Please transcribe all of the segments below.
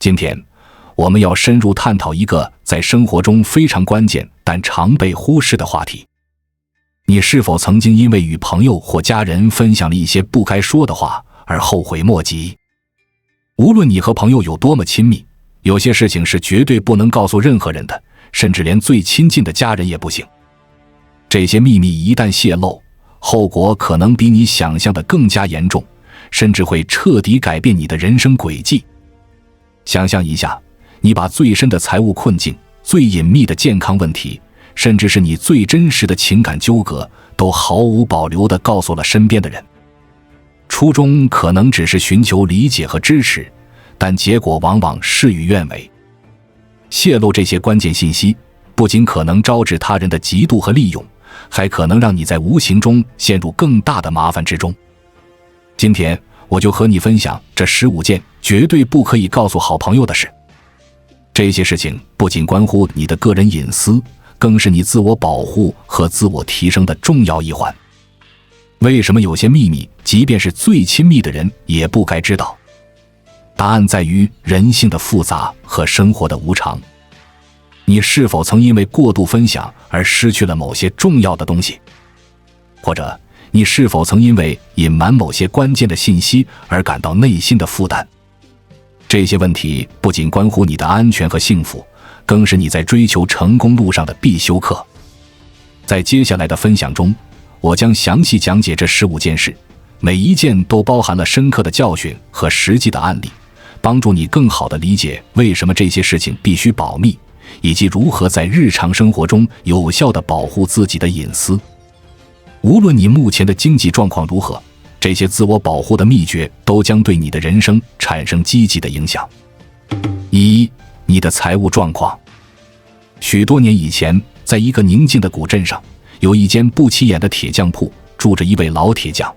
今天我们要深入探讨一个在生活中非常关键但常被忽视的话题。你是否曾经因为与朋友或家人分享了一些不该说的话而后悔莫及？无论你和朋友有多么亲密，有些事情是绝对不能告诉任何人的，甚至连最亲近的家人也不行。这些秘密一旦泄露，后果可能比你想象的更加严重，甚至会彻底改变你的人生轨迹。想象一下，你把最深的财务困境、最隐秘的健康问题，甚至是你最真实的情感纠葛，都毫无保留地告诉了身边的人。初衷可能只是寻求理解和支持，但结果往往事与愿违。泄露这些关键信息，不仅可能招致他人的嫉妒和利用，还可能让你在无形中陷入更大的麻烦之中。今天我就和你分享这15件绝对不可以告诉好朋友的事。这些事情不仅关乎你的个人隐私，更是你自我保护和自我提升的重要一环。为什么有些秘密即便是最亲密的人也不该知道？答案在于人性的复杂和生活的无常。你是否曾因为过度分享而失去了某些重要的东西？或者你是否曾因为隐瞒某些关键的信息而感到内心的负担？这些问题不仅关乎你的安全和幸福，更是你在追求成功路上的必修课。在接下来的分享中，我将详细讲解这15件事，每一件都包含了深刻的教训和实际的案例，帮助你更好地理解为什么这些事情必须保密，以及如何在日常生活中有效地保护自己的隐私。无论你目前的经济状况如何，这些自我保护的秘诀都将对你的人生产生积极的影响。1. 你的财务状况。许多年以前，在一个宁静的古镇上，有一间不起眼的铁匠铺，住着一位老铁匠。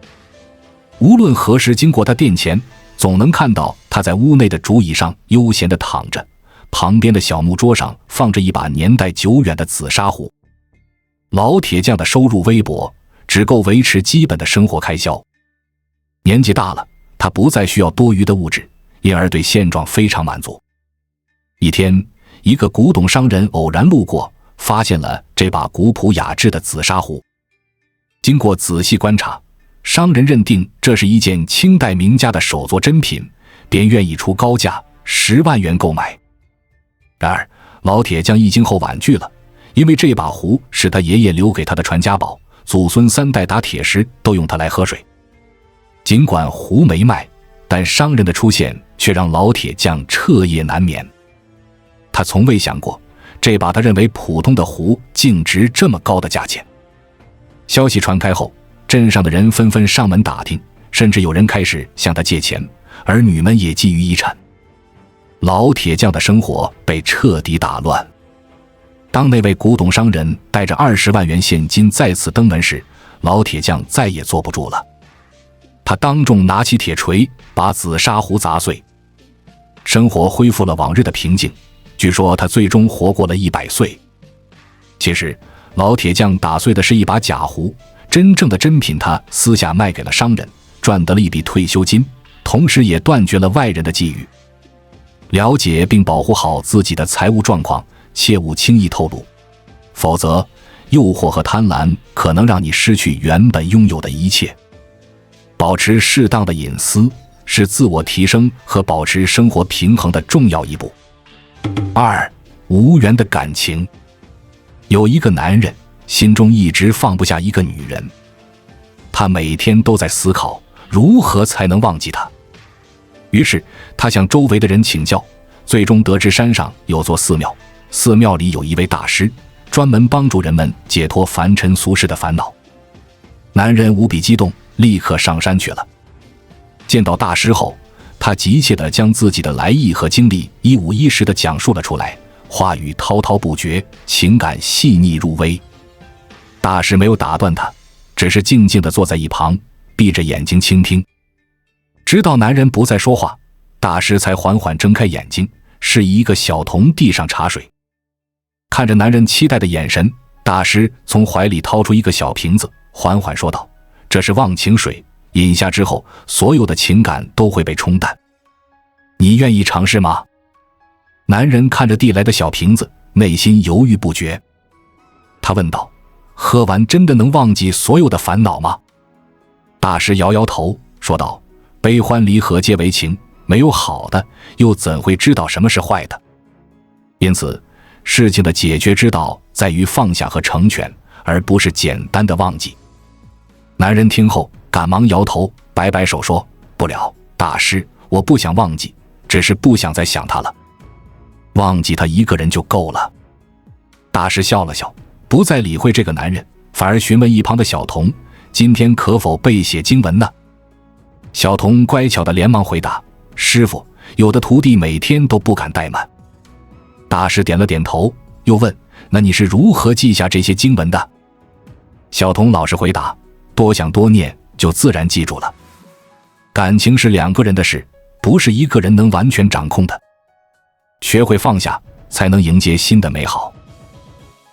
无论何时经过他店前，总能看到他在屋内的竹椅上悠闲地躺着，旁边的小木桌上放着一把年代久远的紫砂壶。老铁匠的收入微薄，只够维持基本的生活开销。年纪大了，他不再需要多余的物质，因而对现状非常满足。一天，一个古董商人偶然路过，发现了这把古朴雅致的紫砂壶。经过仔细观察，商人认定这是一件清代名家的手作珍品，便愿意出高价10万元购买。然而老铁匠一惊后婉拒了，因为这把壶是他爷爷留给他的传家宝，祖孙3代打铁时都用它来喝水。尽管壶没卖，但商人的出现却让老铁匠彻夜难眠。他从未想过，这把他认为普通的壶竟值这么高的价钱。消息传开后，镇上的人纷纷上门打听，甚至有人开始向他借钱，儿女们也觊觎遗产。老铁匠的生活被彻底打乱。当那位古董商人带着20万元现金再次登门时，老铁匠再也坐不住了。他当众拿起铁锤，把紫砂壶砸碎。生活恢复了往日的平静，据说他最终活过了100岁。其实老铁匠打碎的是一把假壶，真正的真品他私下卖给了商人，赚得了一笔退休金，同时也断绝了外人的觊觎。了解并保护好自己的财务状况，切勿轻易透露，否则诱惑和贪婪可能让你失去原本拥有的一切。保持适当的隐私是自我提升和保持生活平衡的重要一步。2. 无缘的感情。有一个男人心中一直放不下一个女人，他每天都在思考如何才能忘记她。于是他向周围的人请教，最终得知山上有座寺庙，寺庙里有一位大师，专门帮助人们解脱凡尘俗世的烦恼。男人无比激动，立刻上山去了。见到大师后，他急切地将自己的来意和经历一五一十地讲述了出来，话语滔滔不绝，情感细腻入微。大师没有打断他，只是静静地坐在一旁，闭着眼睛倾听。直到男人不再说话，大师才缓缓睁开眼睛，示意一个小童递上茶水。看着男人期待的眼神，大师从怀里掏出一个小瓶子，缓缓说道：“这是忘情水，饮下之后，所有的情感都会被冲淡。你愿意尝试吗？”男人看着递来的小瓶子，内心犹豫不决。他问道：喝完真的能忘记所有的烦恼吗？大师摇摇头说道：悲欢离合皆为情，没有好的，又怎会知道什么是坏的？因此事情的解决之道在于放下和成全，而不是简单的忘记。男人听后赶忙摇头，摆摆手说：不了，大师，我不想忘记，只是不想再想他了。忘记他一个人就够了。大师笑了笑，不再理会这个男人，反而询问一旁的小童：今天可否背写经文呢？小童乖巧地连忙回答：师父，有的徒弟每天都不敢怠慢。大师点了点头，又问：那你是如何记下这些经文的？小童老实回答：多想多念，就自然记住了。感情是两个人的事，不是一个人能完全掌控的。学会放下，才能迎接新的美好。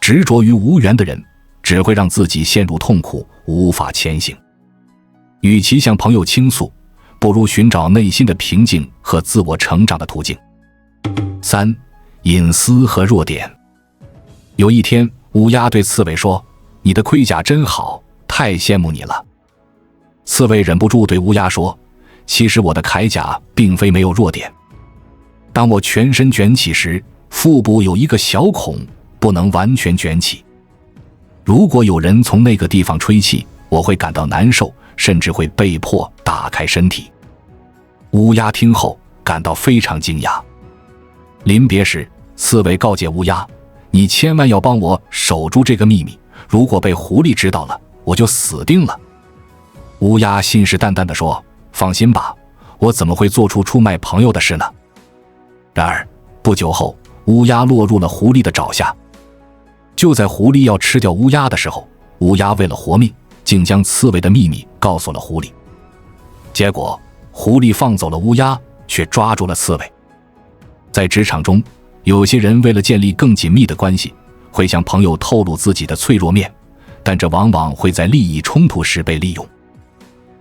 执着于无缘的人，只会让自己陷入痛苦，无法前行。与其向朋友倾诉，不如寻找内心的平静和自我成长的途径。3. 隐私和弱点。有一天，乌鸦对刺猬说：你的盔甲真好，太羡慕你了。刺猬忍不住对乌鸦说：其实我的铠甲并非没有弱点。当我全身卷起时，腹部有一个小孔，不能完全卷起。如果有人从那个地方吹气，我会感到难受，甚至会被迫打开身体。乌鸦听后感到非常惊讶。临别时，刺猬告诫乌鸦：你千万要帮我守住这个秘密，如果被狐狸知道了，我就死定了。乌鸦信誓旦旦地说：放心吧，我怎么会做出出卖朋友的事呢？然而不久后，乌鸦落入了狐狸的爪下。就在狐狸要吃掉乌鸦的时候，乌鸦为了活命，竟将刺猬的秘密告诉了狐狸。结果狐狸放走了乌鸦，却抓住了刺猬。在职场中，有些人为了建立更紧密的关系，会向朋友透露自己的脆弱面，但这往往会在利益冲突时被利用。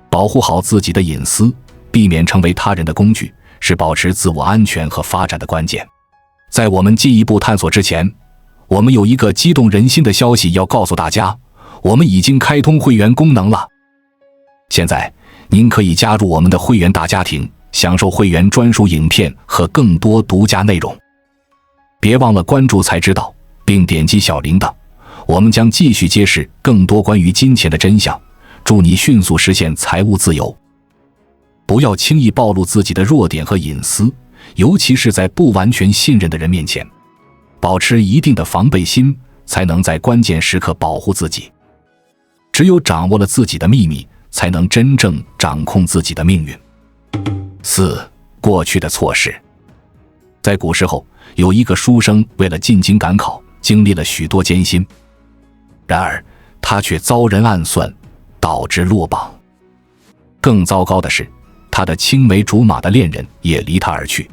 保护好自己的隐私，避免成为他人的工具，是保持自我安全和发展的关键。在我们进一步探索之前，我们有一个激动人心的消息要告诉大家，我们已经开通会员功能了。现在您可以加入我们的会员大家庭，享受会员专属影片和更多独家内容。别忘了关注才知道，并点击小铃铛，我们将继续揭示更多关于金钱的真相，祝你迅速实现财务自由。不要轻易暴露自己的弱点和隐私，尤其是在不完全信任的人面前。保持一定的防备心，才能在关键时刻保护自己。只有掌握了自己的秘密，才能真正掌控自己的命运。4. 过去的错事。在古时候，有一个书生为了进京赶考，经历了许多艰辛，然而他却遭人暗算，导致落榜。更糟糕的是，他的青梅竹马的恋人也离他而去。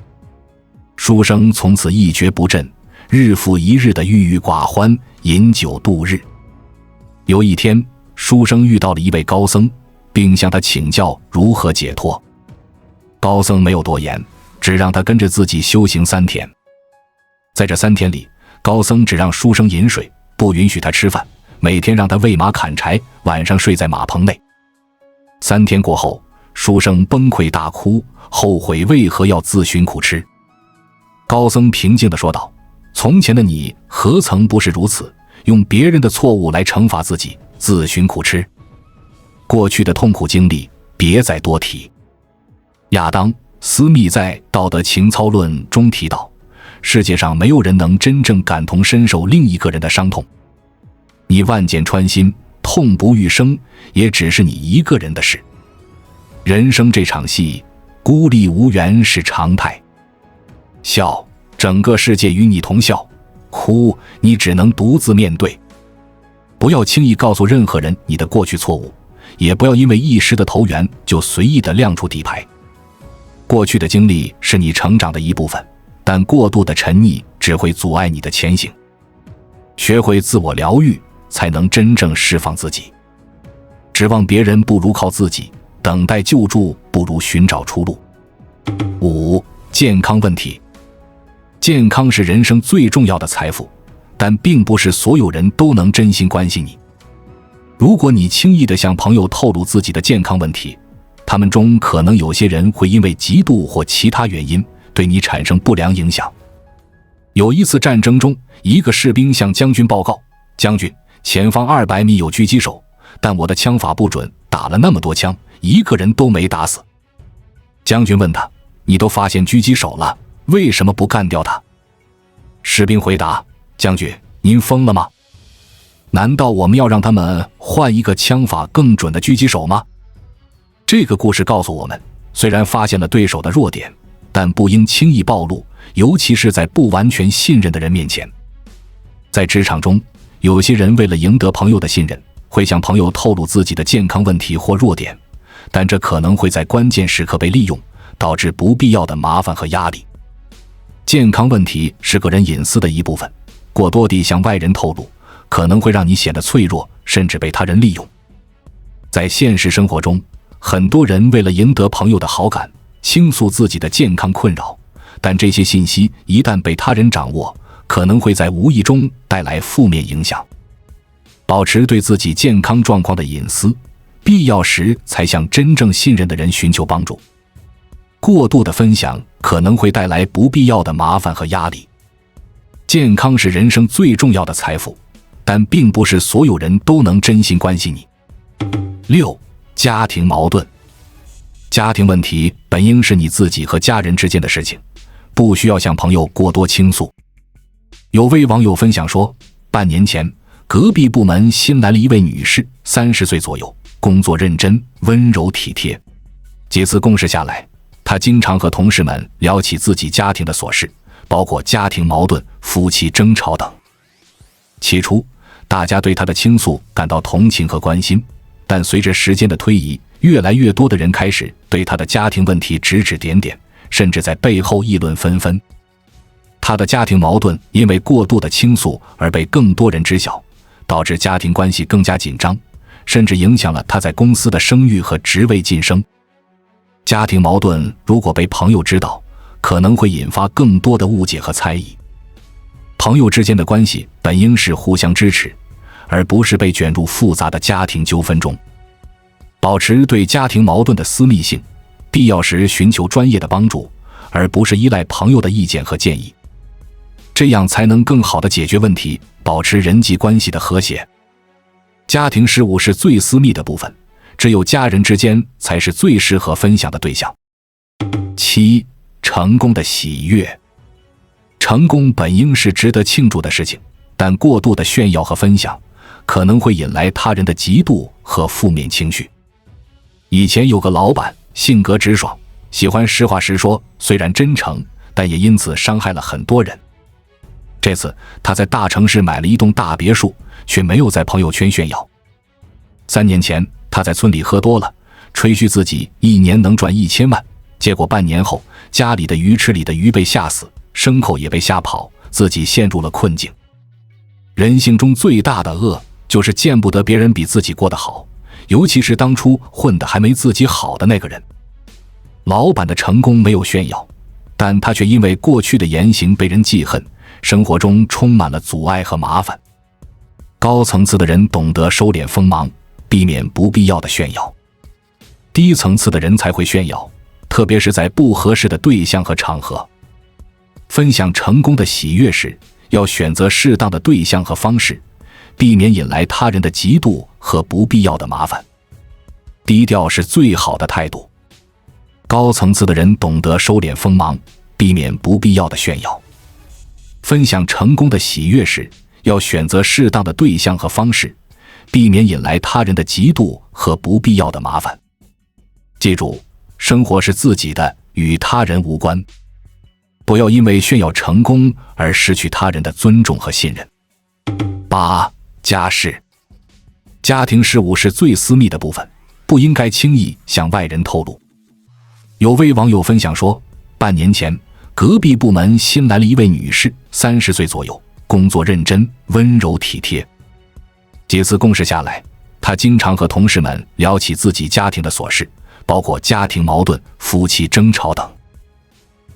书生从此一蹶不振，日复一日的郁郁寡欢，饮酒度日。有一天，书生遇到了一位高僧，并向他请教如何解脱。高僧没有多言，只让他跟着自己修行3天。在这3天里，高僧只让书生饮水，不允许他吃饭，每天让他喂马砍柴，晚上睡在马棚内。3天过后，书生崩溃大哭，后悔为何要自寻苦吃。高僧平静地说道：从前的你何曾不是如此，用别人的错误来惩罚自己，自寻苦吃。过去的痛苦经历别再多提。亚当·斯密在《道德情操论》中提到，世界上没有人能真正感同身受另一个人的伤痛。你万箭穿心，痛不欲生，也只是你一个人的事。人生这场戏，孤立无援是常态。笑，整个世界与你同笑；哭，你只能独自面对。不要轻易告诉任何人你的过去错误，也不要因为一时的投缘就随意地亮出底牌。过去的经历是你成长的一部分，但过度的沉溺只会阻碍你的前行。学会自我疗愈，才能真正释放自己。指望别人不如靠自己，等待救助不如寻找出路。5. 健康问题。健康是人生最重要的财富，但并不是所有人都能真心关心你。如果你轻易地向朋友透露自己的健康问题，他们中可能有些人会因为嫉妒或其他原因对你产生不良影响。有一次战争中，一个士兵向将军报告：将军，前方200米有狙击手，但我的枪法不准，打了那么多枪，一个人都没打死。将军问他：你都发现狙击手了，为什么不干掉他？士兵回答：将军，您疯了吗？难道我们要让他们换一个枪法更准的狙击手吗？这个故事告诉我们，虽然发现了对手的弱点，但不应轻易暴露，尤其是在不完全信任的人面前。在职场中，有些人为了赢得朋友的信任，会向朋友透露自己的健康问题或弱点，但这可能会在关键时刻被利用，导致不必要的麻烦和压力。健康问题是个人隐私的一部分，过多地向外人透露，可能会让你显得脆弱，甚至被他人利用。在现实生活中，很多人为了赢得朋友的好感，倾诉自己的健康困扰，但这些信息一旦被他人掌握，可能会在无意中带来负面影响。保持对自己健康状况的隐私，必要时才向真正信任的人寻求帮助。过度的分享可能会带来不必要的麻烦和压力。健康是人生最重要的财富，但并不是所有人都能真心关心你。6. 家庭矛盾。家庭问题本应是你自己和家人之间的事情，不需要向朋友过多倾诉。有位网友分享说，半年前，隔壁部门新来了一位女士，30岁左右，工作认真、温柔体贴。几次共事下来，她经常和同事们聊起自己家庭的琐事，包括家庭矛盾、夫妻争吵等。起初，大家对她的倾诉感到同情和关心，但随着时间的推移，越来越多的人开始对她的家庭问题指指点点，甚至在背后议论纷纷。她的家庭矛盾因为过度的倾诉而被更多人知晓，导致家庭关系更加紧张，甚至影响了她在公司的声誉和职位晋升。家庭矛盾如果被朋友知道，可能会引发更多的误解和猜疑。朋友之间的关系本应是互相支持，而不是被卷入复杂的家庭纠纷中。保持对家庭矛盾的私密性，必要时寻求专业的帮助，而不是依赖朋友的意见和建议。这样才能更好地解决问题，保持人际关系的和谐。家庭事务是最私密的部分，只有家人之间才是最适合分享的对象。7. 成功的喜悦。成功本应是值得庆祝的事情，但过度的炫耀和分享可能会引来他人的嫉妒和负面情绪。以前有个老板，性格直爽，喜欢实话实说，虽然真诚，但也因此伤害了很多人。这次他在大城市买了一栋大别墅，却没有在朋友圈炫耀。3年前，他在村里喝多了，吹嘘自己一年能赚1000万，结果半年后，家里的鱼池里的鱼被吓死，牲口也被吓跑，自己陷入了困境。人性中最大的恶，就是见不得别人比自己过得好，尤其是当初混得还没自己好的那个人。老板的成功没有炫耀，但他却因为过去的言行被人记恨，生活中充满了阻碍和麻烦。高层次的人懂得收敛锋芒，避免不必要的炫耀。低层次的人才会炫耀，特别是在不合适的对象和场合。分享成功的喜悦时，要选择适当的对象和方式，避免引来他人的嫉妒和不必要的麻烦。低调是最好的态度。高层次的人懂得收敛锋芒，避免不必要的炫耀。分享成功的喜悦时，要选择适当的对象和方式，避免引来他人的嫉妒和不必要的麻烦。记住，生活是自己的，与他人无关。不要因为炫耀成功而失去他人的尊重和信任。8. 家事。家庭事务是最私密的部分，不应该轻易向外人透露。有位网友分享说，半年前，隔壁部门新来了一位女士，30岁左右，工作认真、温柔体贴。几次共事下来，她经常和同事们聊起自己家庭的琐事，包括家庭矛盾、夫妻争吵等。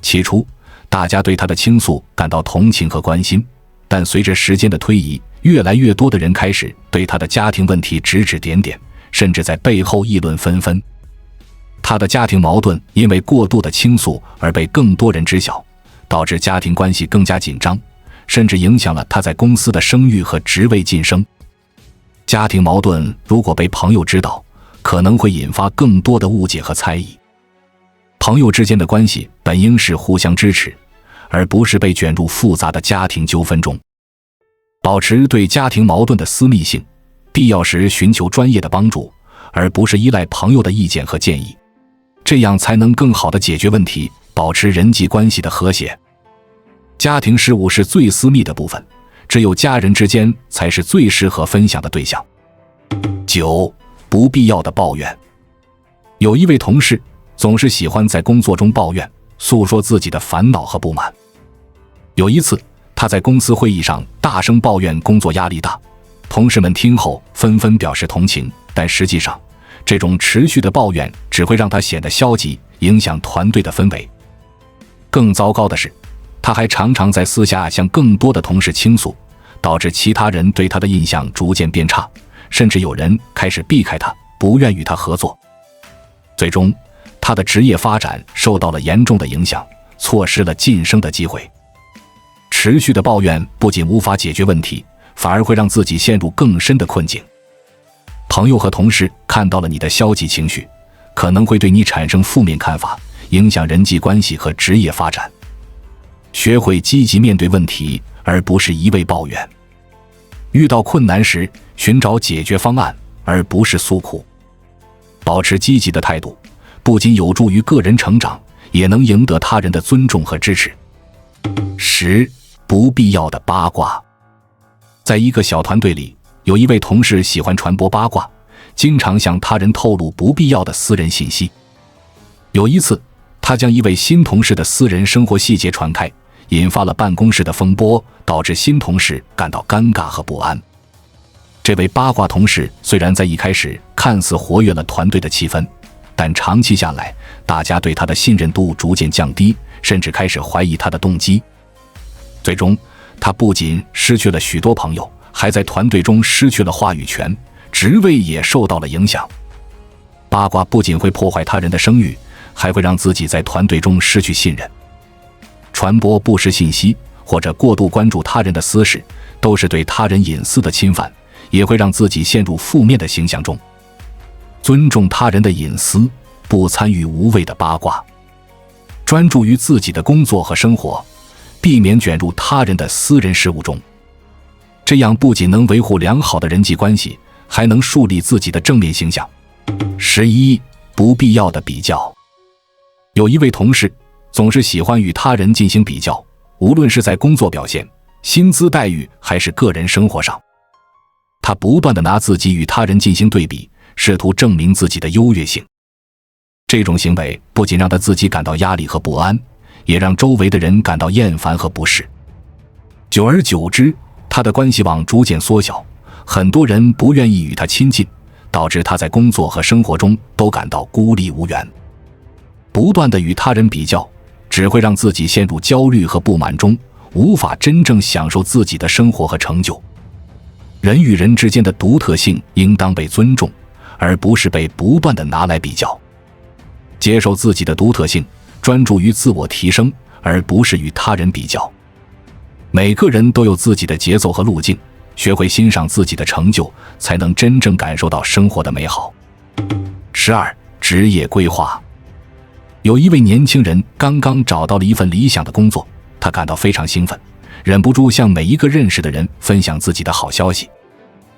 起初，大家对他的倾诉感到同情和关心，但随着时间的推移，越来越多的人开始对他的家庭问题指指点点，甚至在背后议论纷纷。他的家庭矛盾因为过度的倾诉而被更多人知晓，导致家庭关系更加紧张，甚至影响了他在公司的声誉和职位晋升。家庭矛盾如果被朋友知道，可能会引发更多的误解和猜疑。朋友之间的关系本应是互相支持，而不是被卷入复杂的家庭纠纷中。保持对家庭矛盾的私密性，必要时寻求专业的帮助，而不是依赖朋友的意见和建议，这样才能更好地解决问题，保持人际关系的和谐。家庭事务是最私密的部分，只有家人之间才是最适合分享的对象。9. 不必要的抱怨。有一位同事总是喜欢在工作中抱怨，诉说自己的烦恼和不满。有一次，他在公司会议上大声抱怨工作压力大，同事们听后纷纷表示同情，但实际上，这种持续的抱怨只会让他显得消极，影响团队的氛围。更糟糕的是，他还常常在私下向更多的同事倾诉，导致其他人对他的印象逐渐变差，甚至有人开始避开他，不愿与他合作。最终，他的职业发展受到了严重的影响，错失了晋升的机会。持续的抱怨不仅无法解决问题，反而会让自己陷入更深的困境。朋友和同事看到了你的消极情绪，可能会对你产生负面看法，影响人际关系和职业发展。学会积极面对问题，而不是一味抱怨。遇到困难时，寻找解决方案，而不是诉苦。保持积极的态度，不仅有助于个人成长，也能赢得他人的尊重和支持。10. 不必要的八卦。在一个小团队里，有一位同事喜欢传播八卦，经常向他人透露不必要的私人信息。有一次，他将一位新同事的私人生活细节传开，引发了办公室的风波，导致新同事感到尴尬和不安。这位八卦同事虽然在一开始看似活跃了团队的气氛，但长期下来，大家对他的信任度逐渐降低，甚至开始怀疑他的动机。最终，他不仅失去了许多朋友，还在团队中失去了话语权，职位也受到了影响。八卦不仅会破坏他人的声誉，还会让自己在团队中失去信任。传播不实信息或者过度关注他人的私事，都是对他人隐私的侵犯，也会让自己陷入负面的形象中。尊重他人的隐私，不参与无谓的八卦，专注于自己的工作和生活，避免卷入他人的私人事务中。这样不仅能维护良好的人际关系，还能树立自己的正面形象。11. 不必要的比较。有一位同事总是喜欢与他人进行比较，无论是在工作表现、薪资待遇还是个人生活上。他不断地拿自己与他人进行对比，试图证明自己的优越性。这种行为不仅让他自己感到压力和不安，也让周围的人感到厌烦和不适。久而久之，他的关系网逐渐缩小，很多人不愿意与他亲近，导致他在工作和生活中都感到孤立无援。不断地与他人比较，只会让自己陷入焦虑和不满中，无法真正享受自己的生活和成就。人与人之间的独特性应当被尊重，而不是被不断地拿来比较。接受自己的独特性，专注于自我提升，而不是与他人比较。每个人都有自己的节奏和路径，学会欣赏自己的成就，才能真正感受到生活的美好。12. 职业规划。有一位年轻人刚刚找到了一份理想的工作，他感到非常兴奋，忍不住向每一个认识的人分享自己的好消息。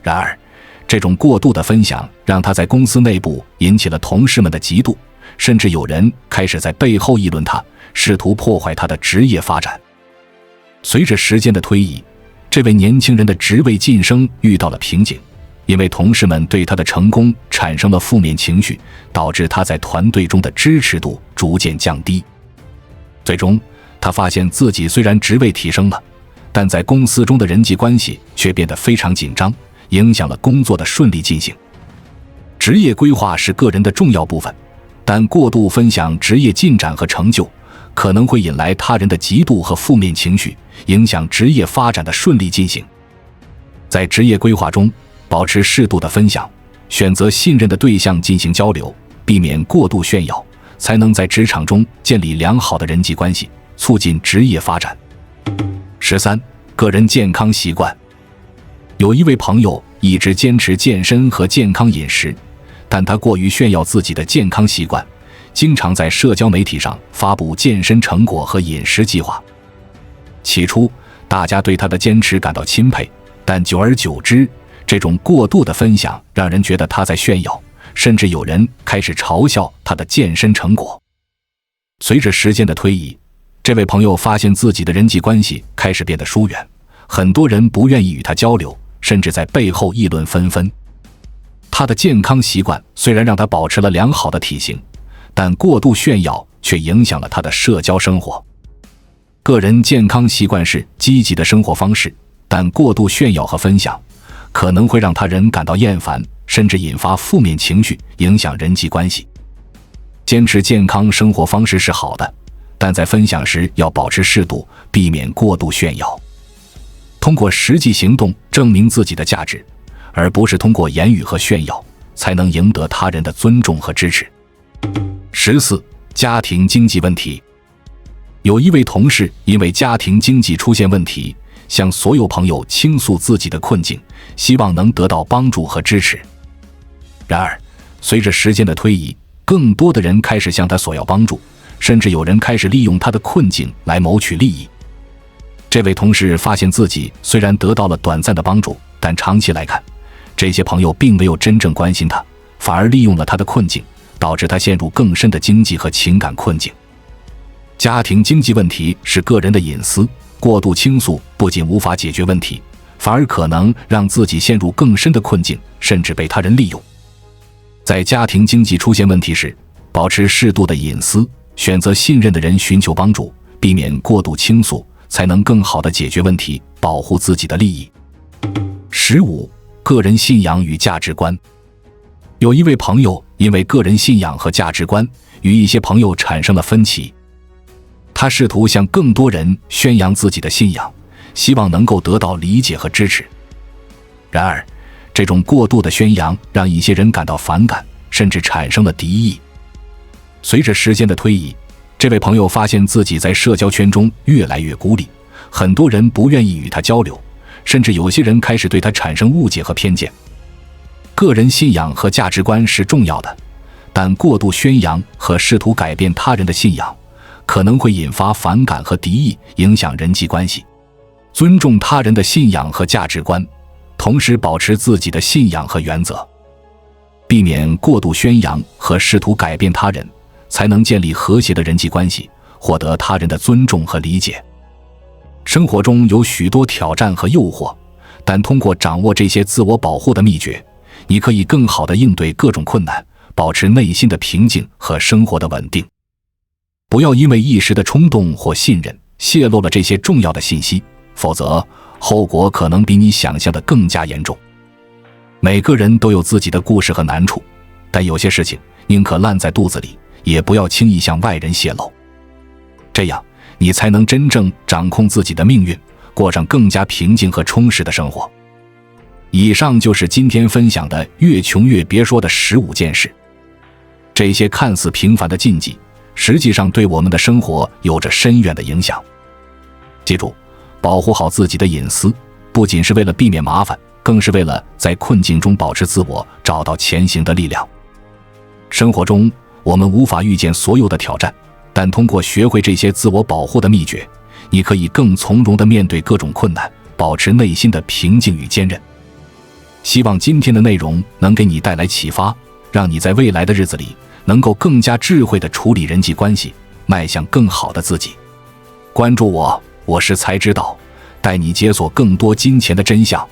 然而，这种过度的分享让他在公司内部引起了同事们的嫉妒，甚至有人开始在背后议论他，试图破坏他的职业发展。随着时间的推移，这位年轻人的职位晋升遇到了瓶颈，因为同事们对他的成功产生了负面情绪，导致他在团队中的支持度逐渐降低。最终，他发现自己虽然职位提升了，但在公司中的人际关系却变得非常紧张，影响了工作的顺利进行。职业规划是个人的重要部分，但过度分享职业进展和成就，可能会引来他人的嫉妒和负面情绪，影响职业发展的顺利进行。在职业规划中，保持适度的分享，选择信任的对象进行交流，避免过度炫耀，才能在职场中建立良好的人际关系，促进职业发展。13、个人健康习惯。有一位朋友一直坚持健身和健康饮食，但他过于炫耀自己的健康习惯，经常在社交媒体上发布健身成果和饮食计划。起初，大家对他的坚持感到钦佩，但久而久之，这种过度的分享让人觉得他在炫耀，甚至有人开始嘲笑他的健身成果。随着时间的推移，这位朋友发现自己的人际关系开始变得疏远，很多人不愿意与他交流，甚至在背后议论纷纷。他的健康习惯虽然让他保持了良好的体型，但过度炫耀却影响了他的社交生活。个人健康习惯是积极的生活方式，但过度炫耀和分享可能会让他人感到厌烦，甚至引发负面情绪，影响人际关系。坚持健康生活方式是好的，但在分享时要保持适度，避免过度炫耀。通过实际行动证明自己的价值，而不是通过言语和炫耀，才能赢得他人的尊重和支持。14、家庭经济问题。有一位同事因为家庭经济出现问题，向所有朋友倾诉自己的困境，希望能得到帮助和支持。然而，随着时间的推移，更多的人开始向他索要帮助，甚至有人开始利用他的困境来谋取利益。这位同事发现自己虽然得到了短暂的帮助，但长期来看，这些朋友并没有真正关心他，反而利用了他的困境，导致他陷入更深的经济和情感困境。家庭经济问题是个人的隐私，过度倾诉不仅无法解决问题，反而可能让自己陷入更深的困境，甚至被他人利用。在家庭经济出现问题时，保持适度的隐私，选择信任的人寻求帮助，避免过度倾诉，才能更好地解决问题，保护自己的利益。15、个人信仰与价值观。有一位朋友因为个人信仰和价值观与一些朋友产生了分歧，他试图向更多人宣扬自己的信仰，希望能够得到理解和支持。然而，这种过度的宣扬让一些人感到反感，甚至产生了敌意。随着时间的推移，这位朋友发现自己在社交圈中越来越孤立，很多人不愿意与他交流，甚至有些人开始对他产生误解和偏见。个人信仰和价值观是重要的，但过度宣扬和试图改变他人的信仰可能会引发反感和敌意，影响人际关系。尊重他人的信仰和价值观，同时保持自己的信仰和原则，避免过度宣扬和试图改变他人，才能建立和谐的人际关系，获得他人的尊重和理解。生活中有许多挑战和诱惑，但通过掌握这些自我保护的秘诀，你可以更好地应对各种困难，保持内心的平静和生活的稳定。不要因为一时的冲动或信任泄露了这些重要的信息，否则后果可能比你想象的更加严重。每个人都有自己的故事和难处，但有些事情宁可烂在肚子里，也不要轻易向外人泄露。这样，你才能真正掌控自己的命运，过上更加平静和充实的生活。以上就是今天分享的越穷越别说的15件事。这些看似平凡的禁忌，实际上对我们的生活有着深远的影响。记住，保护好自己的隐私，不仅是为了避免麻烦，更是为了在困境中保持自我，找到前行的力量。生活中，我们无法预见所有的挑战，但通过学会这些自我保护的秘诀，你可以更从容地面对各种困难，保持内心的平静与坚韧。希望今天的内容能给你带来启发，让你在未来的日子里能够更加智慧地处理人际关系，迈向更好的自己。关注我，我是才知道，带你解锁更多金钱的真相。